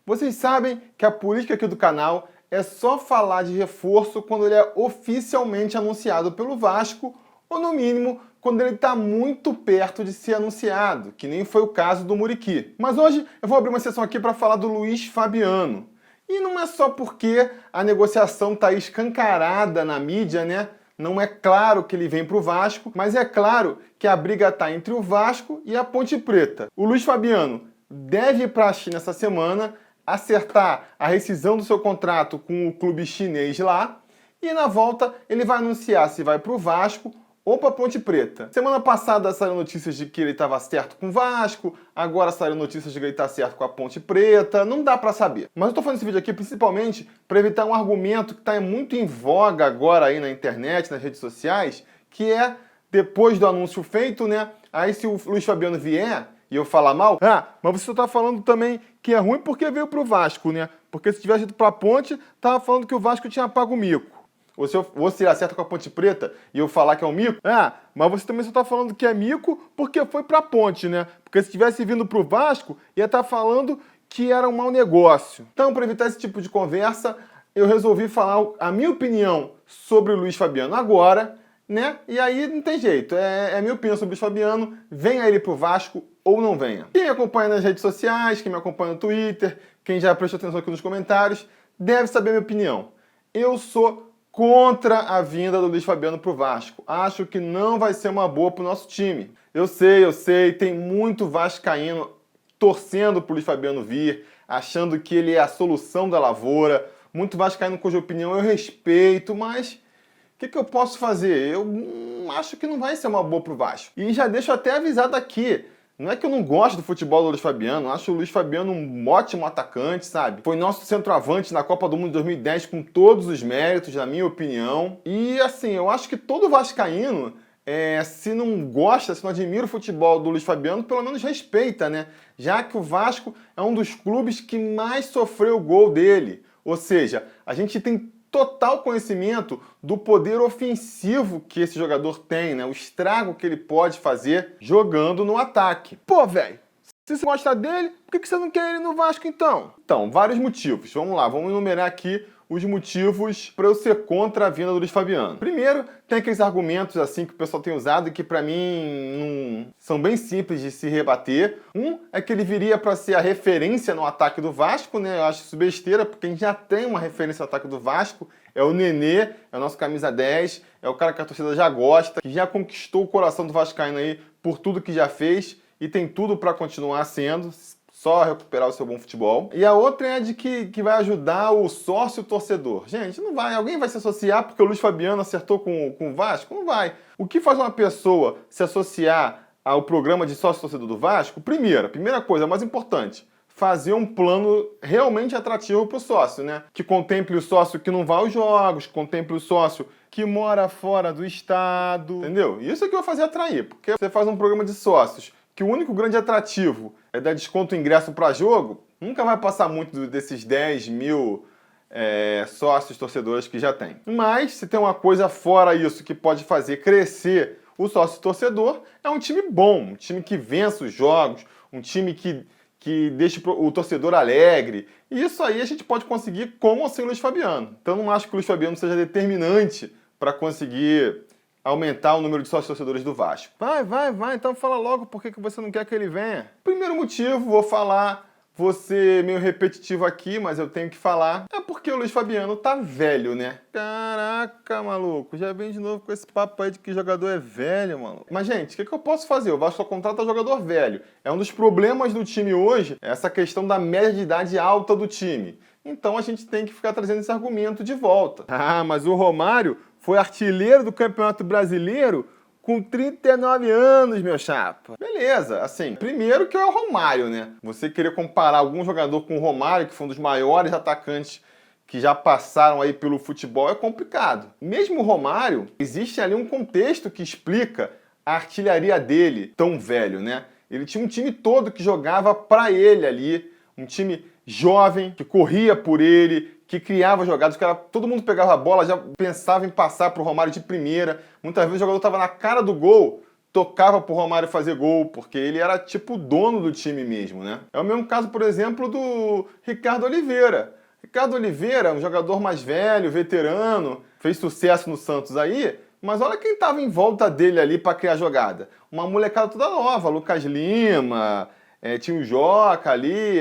Vocês sabem que a política aqui do canal é só falar de reforço quando ele é oficialmente anunciado pelo Vasco, ou no mínimo, quando ele está muito perto de ser anunciado, que nem foi o caso do Muriqui. Mas hoje eu vou abrir uma sessão aqui para falar do Luiz Fabiano. E não é só porque a negociação está escancarada na mídia, né? Não é claro que ele vem para o Vasco, mas é claro que a briga está entre o Vasco e a Ponte Preta. O Luiz Fabiano deve ir para a China essa semana, acertar a rescisão do seu contrato com o clube chinês lá, e na volta ele vai anunciar se vai para o Vasco ou para a Ponte Preta. Semana passada saíram notícias de que ele estava certo com o Vasco, agora saíram notícias de que ele está certo com a Ponte Preta, não dá para saber. Mas eu estou fazendo esse vídeo aqui principalmente para evitar um argumento que está muito em voga agora aí na internet, nas redes sociais, que é, depois do anúncio feito, né, aí se o Luiz Fabiano vier e eu falar mal, mas você está falando também que é ruim porque veio para o Vasco, né? Porque se tivesse ido para a Ponte, estava falando que o Vasco tinha pago o mico. Ou se ele acerta com a Ponte Preta e eu falar que é um mico, mas você também só está falando que é mico porque foi para a Ponte, né? Porque se tivesse vindo para o Vasco, ia estar falando que era um mau negócio. Então, para evitar esse tipo de conversa, eu resolvi falar a minha opinião sobre o Luiz Fabiano agora, né? E aí não tem jeito, é a minha opinião sobre o Luiz Fabiano, venha ele para o Vasco ou não venha. Quem me acompanha nas redes sociais, quem me acompanha no Twitter, quem já prestou atenção aqui nos comentários, deve saber a minha opinião. Eu sou contra a vinda do Luiz Fabiano para o Vasco. Acho que não vai ser uma boa para o nosso time. Eu sei, tem muito vascaíno torcendo para o Luiz Fabiano vir, achando que ele é a solução da lavoura, muito vascaíno cuja opinião eu respeito, mas o que eu posso fazer? Eu acho que não vai ser uma boa para o Vasco. E já deixo até avisado aqui, não é que eu não gosto do futebol do Luiz Fabiano, acho o Luiz Fabiano um ótimo atacante, sabe? Foi nosso centroavante na Copa do Mundo de 2010 com todos os méritos, na minha opinião. E assim, eu acho que todo vascaíno, se não gosta, se não admira o futebol do Luiz Fabiano, pelo menos respeita, né? Já que o Vasco é um dos clubes que mais sofreu o gol dele. Ou seja, a gente tem total conhecimento do poder ofensivo que esse jogador tem, né? O estrago que ele pode fazer jogando no ataque. Pô, velho, se você gosta dele, por que você não quer ele no Vasco então? Então, vários motivos. Vamos lá, vamos enumerar aqui os motivos para eu ser contra a vinda do Luiz Fabiano. Primeiro, tem aqueles argumentos assim que o pessoal tem usado e que para mim são bem simples de se rebater. Um é que ele viria para ser a referência no ataque do Vasco, né? Eu acho isso besteira, porque a gente já tem uma referência no ataque do Vasco. É o Nenê, é o nosso camisa 10, é o cara que a torcida já gosta, que já conquistou o coração do vascaíno aí por tudo que já fez e tem tudo para continuar sendo, só recuperar o seu bom futebol. E a outra é de que vai ajudar o sócio torcedor. Gente, não vai. Alguém vai se associar porque o Luiz Fabiano acertou com o Vasco? Não vai. O que faz uma pessoa se associar ao programa de sócio torcedor do Vasco? Primeira coisa, a mais importante, fazer um plano realmente atrativo para o sócio, né? Que contemple o sócio que não vai aos jogos, contemple o sócio que mora fora do estado, entendeu? Isso é que vai fazer atrair, porque você faz um programa de sócios que o único grande atrativo é dar desconto em ingresso para jogo, nunca vai passar muito desses 10 mil sócios torcedores que já tem. Mas, se tem uma coisa fora isso que pode fazer crescer o sócio torcedor, é um time bom, um time que vença os jogos, um time que deixe o torcedor alegre. E isso aí a gente pode conseguir com ou sem o Luiz Fabiano. Então não acho que o Luiz Fabiano seja determinante para conseguir aumentar o número de sócios torcedores do Vasco. Vai, então fala logo por que você não quer que ele venha. Primeiro motivo, vou falar, vou ser meio repetitivo aqui, mas eu tenho que falar, é porque o Luiz Fabiano tá velho, né? Caraca, maluco, já vem de novo com esse papo aí de que jogador é velho, maluco. Mas, gente, o que eu posso fazer? O Vasco só contrata jogador velho. É um dos problemas do time hoje, essa questão da média de idade alta do time. Então a gente tem que ficar trazendo esse argumento de volta. Mas o Romário foi artilheiro do Campeonato Brasileiro com 39 anos, meu chapa. Beleza, assim, primeiro que é o Romário, né? Você querer comparar algum jogador com o Romário, que foi um dos maiores atacantes que já passaram aí pelo futebol, é complicado. Mesmo o Romário, existe ali um contexto que explica a artilharia dele tão velho, né? Ele tinha um time todo que jogava pra ele ali, um time jovem, que corria por ele, que criava jogadas, todo mundo pegava a bola, já pensava em passar pro Romário de primeira. Muitas vezes o jogador estava na cara do gol, tocava pro Romário fazer gol, porque ele era tipo o dono do time mesmo, né? É o mesmo caso, por exemplo, do Ricardo Oliveira. Ricardo Oliveira, um jogador mais velho, veterano, fez sucesso no Santos aí, mas olha quem estava em volta dele ali para criar jogada. Uma molecada toda nova, Lucas Lima, tinha o Joca ali,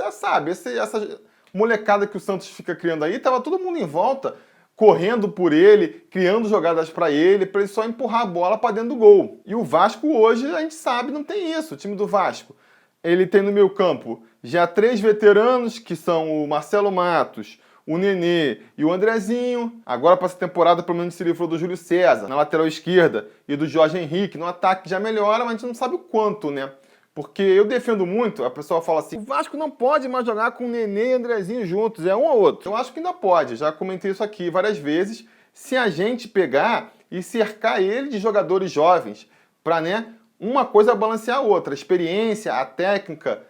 sabe, essa molecada que o Santos fica criando aí, tava todo mundo em volta, correndo por ele, criando jogadas para ele só empurrar a bola para dentro do gol. E o Vasco hoje, a gente sabe, não tem isso, o time do Vasco. Ele tem no meio campo já 3 veteranos, que são o Marcelo Matos, o Nenê e o Andrezinho. Agora, para essa temporada, pelo menos se livrou do Júlio César, na lateral esquerda, e do Jorge Henrique. No ataque já melhora, mas a gente não sabe o quanto, né? Porque eu defendo muito, a pessoa fala assim, o Vasco não pode mais jogar com o Nenê e Andrezinho juntos, é um ou outro. Eu acho que ainda pode, já comentei isso aqui várias vezes, se a gente pegar e cercar ele de jogadores jovens, para, né, uma coisa balancear a outra. A experiência, a técnica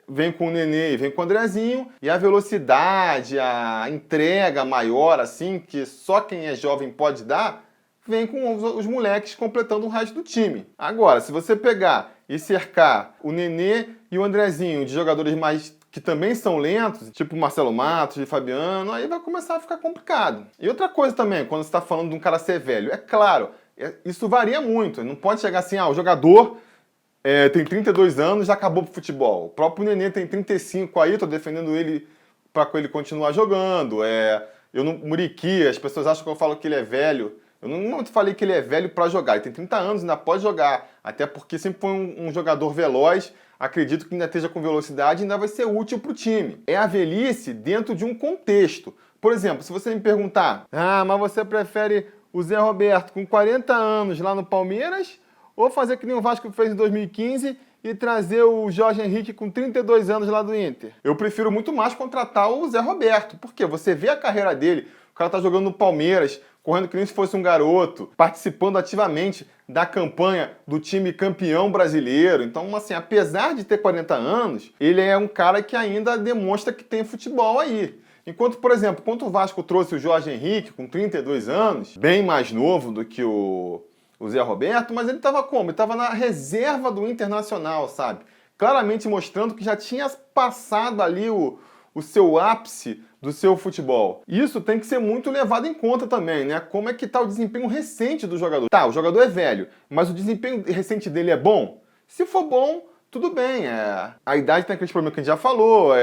vem com o Nenê e vem com o Andrezinho, e a velocidade, a entrega maior, assim, que só quem é jovem pode dar, vem com os moleques completando o resto do time. Agora, se você pegar e cercar o Nenê e o Andrezinho de jogadores mais que também são lentos, tipo Marcelo Matos e Fabiano, aí vai começar a ficar complicado. E outra coisa também, quando você está falando de um cara ser velho, é claro, isso varia muito. Não pode chegar assim, o jogador tem 32 anos, já acabou pro futebol. O próprio Nenê tem 35 aí, tô defendendo ele para ele continuar jogando. Eu não, Muriqui, as pessoas acham que eu falo que ele é velho. Eu não falei que ele é velho para jogar, ele tem 30 anos, ainda pode jogar, até porque sempre foi um jogador veloz, acredito que ainda esteja com velocidade e ainda vai ser útil para o time. É a velhice dentro de um contexto. Por exemplo, se você me perguntar, mas você prefere o Zé Roberto com 40 anos lá no Palmeiras ou fazer que nem o Vasco fez em 2015 e trazer o Jorge Henrique com 32 anos lá do Inter? Eu prefiro muito mais contratar o Zé Roberto, porque você vê a carreira dele, o cara tá jogando no Palmeiras, correndo que nem se fosse um garoto, participando ativamente da campanha do time campeão brasileiro. Então, assim, apesar de ter 40 anos, ele é um cara que ainda demonstra que tem futebol aí. Enquanto, por exemplo, quando o Vasco trouxe o Jorge Henrique com 32 anos, bem mais novo do que o Zé Roberto, mas ele estava como? Ele estava na reserva do Internacional, sabe? Claramente mostrando que já tinha passado ali o seu ápice do seu futebol. Isso tem que ser muito levado em conta também, né? Como é que tá o desempenho recente do jogador? Tá, o jogador é velho, mas o desempenho recente dele é bom? Se for bom, tudo bem. A idade tem aqueles problemas que a gente já falou,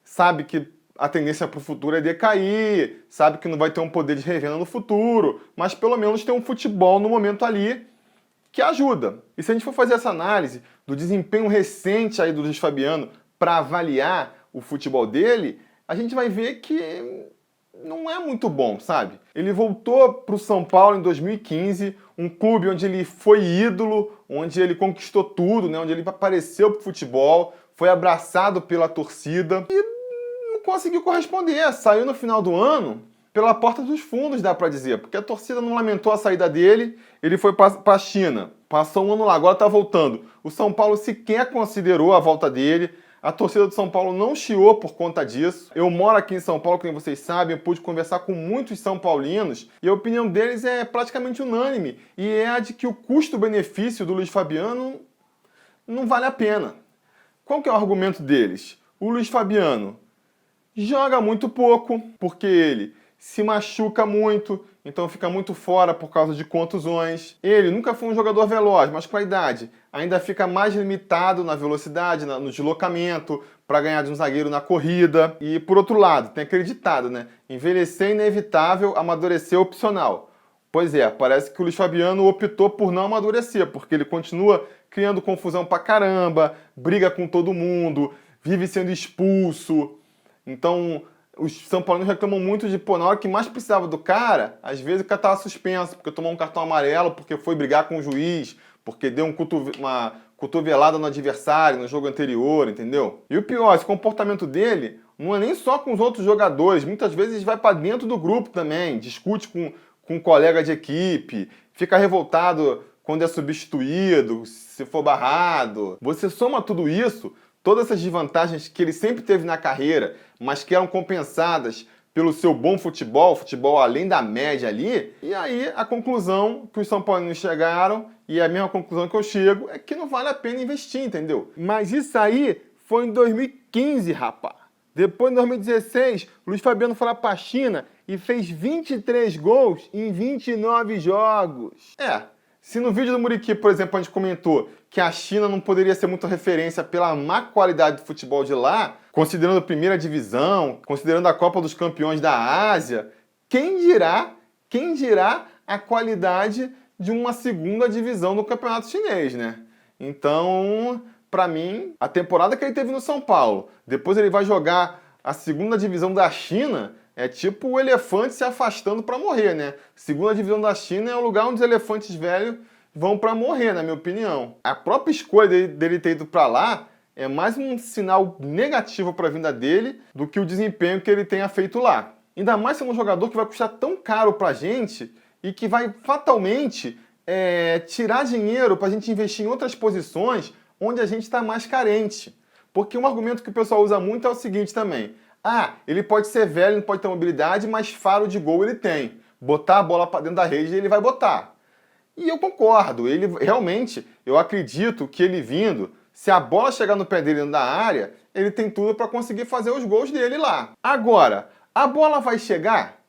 sabe que a tendência para o futuro é decair, sabe que não vai ter um poder de revenda no futuro, mas pelo menos tem um futebol no momento ali que ajuda. E se a gente for fazer essa análise do desempenho recente aí do Luiz Fabiano para avaliar o futebol dele, a gente vai ver que não é muito bom, sabe? Ele voltou para o São Paulo em 2015, um clube onde ele foi ídolo, onde ele conquistou tudo, né? Onde ele apareceu pro futebol, foi abraçado pela torcida e não conseguiu corresponder. Saiu no final do ano pela porta dos fundos, dá para dizer, porque a torcida não lamentou a saída dele, ele foi para a China, passou um ano lá, agora está voltando. O São Paulo sequer considerou a volta dele. A torcida do São Paulo não chiou por conta disso. Eu moro aqui em São Paulo, como vocês sabem, eu pude conversar com muitos são paulinos e a opinião deles é praticamente unânime. E é a de que o custo-benefício do Luiz Fabiano não vale a pena. Qual que é o argumento deles? O Luiz Fabiano joga muito pouco, porque ele se machuca muito, então fica muito fora por causa de contusões. Ele nunca foi um jogador veloz, mas com a idade ainda fica mais limitado na velocidade, no deslocamento, para ganhar de um zagueiro na corrida. E por outro lado, tem aquele ditado, né? Envelhecer é inevitável, amadurecer é opcional. Pois é, parece que o Luiz Fabiano optou por não amadurecer, porque ele continua criando confusão pra caramba, briga com todo mundo, vive sendo expulso. Então, os São Paulinos reclamam muito de, na hora que mais precisava do cara, às vezes o cara tava suspenso, porque tomou um cartão amarelo, porque foi brigar com o juiz, porque deu uma cotovelada no adversário no jogo anterior, entendeu? E o pior, esse comportamento dele não é nem só com os outros jogadores, muitas vezes vai para dentro do grupo também, discute com um colega de equipe, fica revoltado quando é substituído, se for barrado. Você soma tudo isso, todas essas desvantagens que ele sempre teve na carreira, mas que eram compensadas pelo seu bom futebol além da média ali, e aí a conclusão que os São Paulinos chegaram E a mesma conclusão que eu chego é que não vale a pena investir, entendeu? Mas isso aí foi em 2015, rapaz. Depois, em 2016, Luiz Fabiano foi lá pra China e fez 23 gols em 29 jogos. Se no vídeo do Muriqui, por exemplo, a gente comentou que a China não poderia ser muita referência pela má qualidade do futebol de lá, considerando a primeira divisão, considerando a Copa dos Campeões da Ásia, quem dirá a qualidade de uma segunda divisão do campeonato chinês, né? Então, para mim, a temporada que ele teve no São Paulo, depois ele vai jogar a segunda divisão da China, é tipo o elefante se afastando para morrer, né? Segunda divisão da China é o lugar onde os elefantes velhos vão para morrer, na minha opinião. A própria escolha dele ter ido para lá é mais um sinal negativo para a vinda dele do que o desempenho que ele tenha feito lá. Ainda mais sendo um jogador que vai custar tão caro pra gente e que vai fatalmente tirar dinheiro para a gente investir em outras posições onde a gente está mais carente. Porque um argumento que o pessoal usa muito é o seguinte também. Ele pode ser velho, não pode ter mobilidade, mas faro de gol ele tem. Botar a bola para dentro da rede ele vai botar. E eu concordo, ele realmente, eu acredito que ele vindo, se a bola chegar no pé dele dentro da área, ele tem tudo para conseguir fazer os gols dele lá. Agora, a bola vai chegar?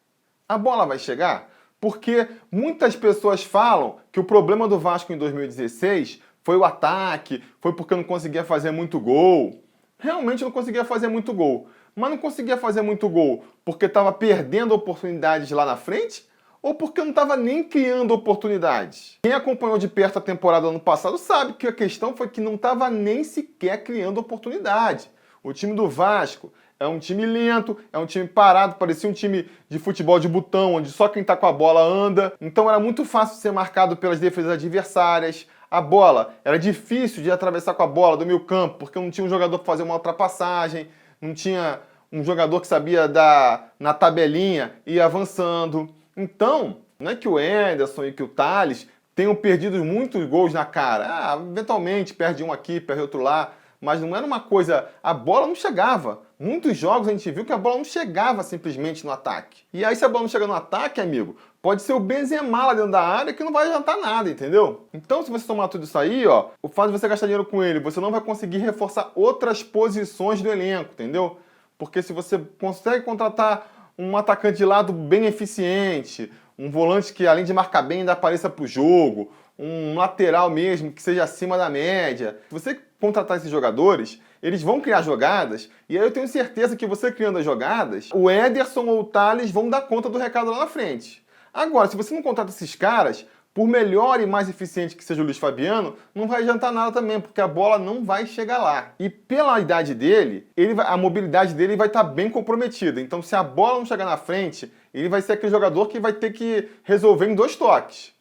A bola vai chegar? Porque muitas pessoas falam que o problema do Vasco em 2016 foi o ataque, foi porque não conseguia fazer muito gol. Realmente não conseguia fazer muito gol. Mas não conseguia fazer muito gol porque estava perdendo oportunidades lá na frente ou porque não estava nem criando oportunidades? Quem acompanhou de perto a temporada do ano passado sabe que a questão foi que não estava nem sequer criando oportunidade. O time do Vasco é um time lento, é um time parado, parecia um time de futebol de botão, onde só quem está com a bola anda. Então era muito fácil ser marcado pelas defesas adversárias. A bola, era difícil de atravessar com a bola do meio campo, porque não tinha um jogador para fazer uma ultrapassagem, não tinha um jogador que sabia dar na tabelinha e ir avançando. Então, não é que o Ederson e que o Thales tenham perdido muitos gols na cara. Eventualmente perde um aqui, perde outro lá, mas não era uma coisa... A bola não chegava. Muitos jogos a gente viu que a bola não chegava simplesmente no ataque. E aí se a bola não chega no ataque, amigo, pode ser o Benzema lá dentro da área que não vai adiantar nada, entendeu? Então se você tomar tudo isso aí, o fato de você gastar dinheiro com ele, você não vai conseguir reforçar outras posições do elenco, entendeu? Porque se você consegue contratar um atacante de lado bem eficiente, um volante que além de marcar bem ainda apareça pro jogo, um lateral mesmo que seja acima da média, se você contratar esses jogadores, eles vão criar jogadas, e aí eu tenho certeza que você criando as jogadas, o Ederson ou o Thales vão dar conta do recado lá na frente. Agora, se você não contrata esses caras, por melhor e mais eficiente que seja o Luiz Fabiano, não vai adiantar nada também, porque a bola não vai chegar lá. E pela idade dele, a mobilidade dele vai estar bem comprometida. Então, se a bola não chegar na frente, ele vai ser aquele jogador que vai ter que resolver em 2 toques.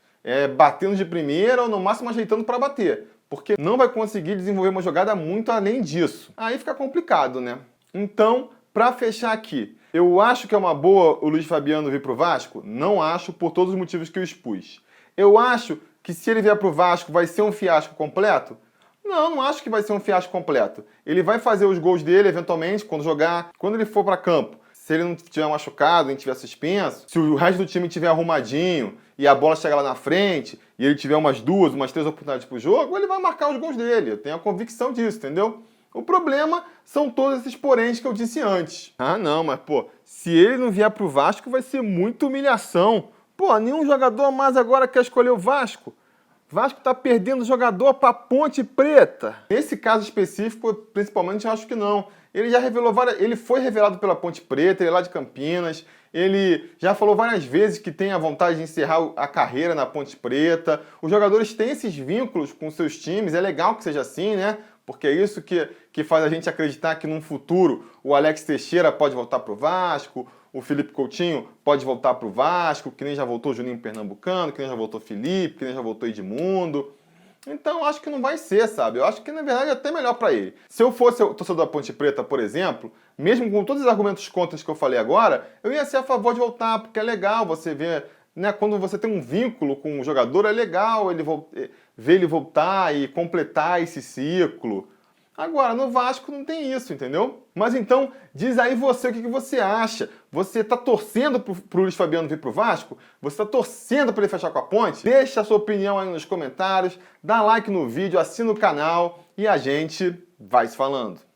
Batendo de primeira ou no máximo ajeitando para bater. Porque não vai conseguir desenvolver uma jogada muito além disso. Aí fica complicado, né? Então, para fechar aqui, eu acho que é uma boa o Luiz Fabiano vir pro Vasco? Não acho, por todos os motivos que eu expus. Eu acho que se ele vier pro Vasco vai ser um fiasco completo? Não acho que vai ser um fiasco completo. Ele vai fazer os gols dele, eventualmente, quando jogar, quando ele for para campo. Se ele não estiver machucado, nem estiver suspenso, se o resto do time estiver arrumadinho e a bola chegar lá na frente e ele tiver umas 2, umas 3 oportunidades pro jogo, ele vai marcar os gols dele. Eu tenho a convicção disso, entendeu? O problema são todos esses poréns que eu disse antes. Não, mas se ele não vier pro Vasco vai ser muita humilhação. Nenhum jogador mais agora quer escolher o Vasco. Vasco tá perdendo jogador pra Ponte Preta. Nesse caso específico, principalmente, eu acho que não. Ele já revelou ele foi revelado pela Ponte Preta, ele é lá de Campinas. Ele já falou várias vezes que tem a vontade de encerrar a carreira na Ponte Preta. Os jogadores têm esses vínculos com seus times, é legal que seja assim, né? Porque é isso que faz a gente acreditar que num futuro o Alex Teixeira pode voltar pro Vasco, o Felipe Coutinho pode voltar pro Vasco, que nem já voltou o Juninho Pernambucano, que nem já voltou o Felipe, que nem já voltou o Edmundo. Então, acho que não vai ser, sabe? Eu acho que, na verdade, é até melhor para ele. Se eu fosse o torcedor da Ponte Preta, por exemplo, mesmo com todos os argumentos contras que eu falei agora, eu ia ser a favor de voltar, porque é legal você ver, né? Quando você tem um vínculo com o jogador, é legal ver ele voltar e completar esse ciclo. Agora, no Vasco não tem isso, entendeu? Mas então, diz aí você o que você acha. Você tá torcendo pro Luiz Fabiano vir pro Vasco? Você tá torcendo para ele fechar com a Ponte? Deixa a sua opinião aí nos comentários, dá like no vídeo, assina o canal e a gente vai se falando.